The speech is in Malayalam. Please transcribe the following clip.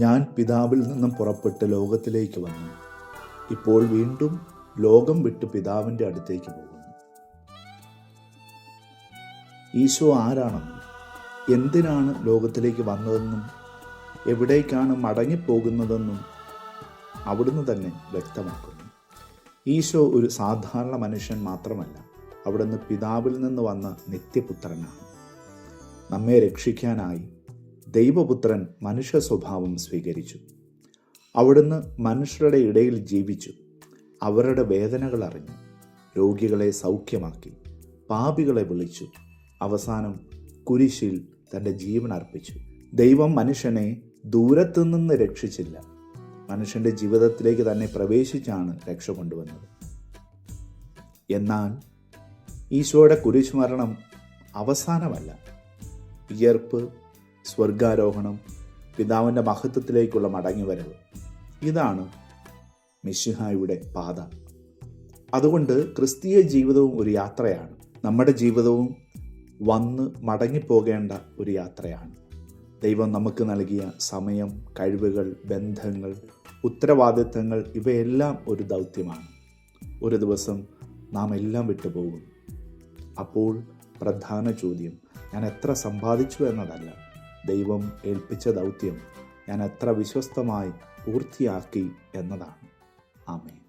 ഞാൻ പിതാവിൽ നിന്നും പുറപ്പെട്ട് ലോകത്തിലേക്ക് വന്നു. ഇപ്പോൾ വീണ്ടും ലോകം വിട്ട് പിതാവിൻ്റെ അടുത്തേക്ക് പോകുന്നു. ഈശോ ആരാണെന്നും എന്തിനാണ് ലോകത്തിലേക്ക് വന്നതെന്നും എവിടേക്കാണ് മടങ്ങിപ്പോകുന്നതെന്നും അവിടുന്ന് തന്നെ വ്യക്തമാക്കുന്നു. ഈശോ ഒരു സാധാരണ മനുഷ്യൻ മാത്രമല്ല, അവിടുന്ന് പിതാവിൽ നിന്ന് വന്ന നിത്യപുത്രനാണ്. നമ്മെ രക്ഷിക്കാനായി ദൈവപുത്രൻ മനുഷ്യ സ്വഭാവം സ്വീകരിച്ചു. അവിടുന്ന് മനുഷ്യരുടെ ഇടയിൽ ജീവിച്ചു, അവരുടെ വേദനകൾ അറിഞ്ഞു, രോഗികളെ സൗഖ്യമാക്കി, പാപികളെ വിളിച്ചു, അവസാനം കുരിശിൽ തൻ്റെ ജീവൻ അർപ്പിച്ചു. ദൈവം മനുഷ്യനെ ദൂരത്തു നിന്ന് രക്ഷിച്ചില്ല, മനുഷ്യൻ്റെ ജീവിതത്തിലേക്ക് തന്നെ പ്രവേശിച്ചാണ് രക്ഷ കൊണ്ടുവന്നത്. എന്നാൽ ഈശോയുടെ കുരിശുമരണം അവസാനമല്ല. വിയർപ്പ്, സ്വർഗാരോഹണം, പിതാവിൻ്റെ മഹത്വത്തിലേക്കുള്ള മടങ്ങിവരവ്, ഇതാണ് മിശിഹായുടെ പാത. അതുകൊണ്ട് ക്രിസ്തീയ ജീവിതവും ഒരു യാത്രയാണ്. നമ്മുടെ ജീവിതവും വന്ന് മടങ്ങിപ്പോകേണ്ട ഒരു യാത്രയാണ്. ദൈവം നമുക്ക് നൽകിയ സമയം, കഴിവുകൾ, ബന്ധങ്ങൾ, ഉത്തരവാദിത്തങ്ങൾ ഇവയെല്ലാം ഒരു ദൗത്യമാണ്. ഒരു ദിവസം നാം എല്ലാം വിട്ടുപോകും. അപ്പോൾ പ്രധാന ചോദ്യം ഞാൻ എത്ര സമ്പാദിച്ചു എന്നതല്ല, ദൈവം ഏൽപ്പിച്ച ദൗത്യം ഞാൻ എത്ര വിശ്വസ്തമായി പൂർത്തിയാക്കി എന്നതാണ്. ആമേൻ.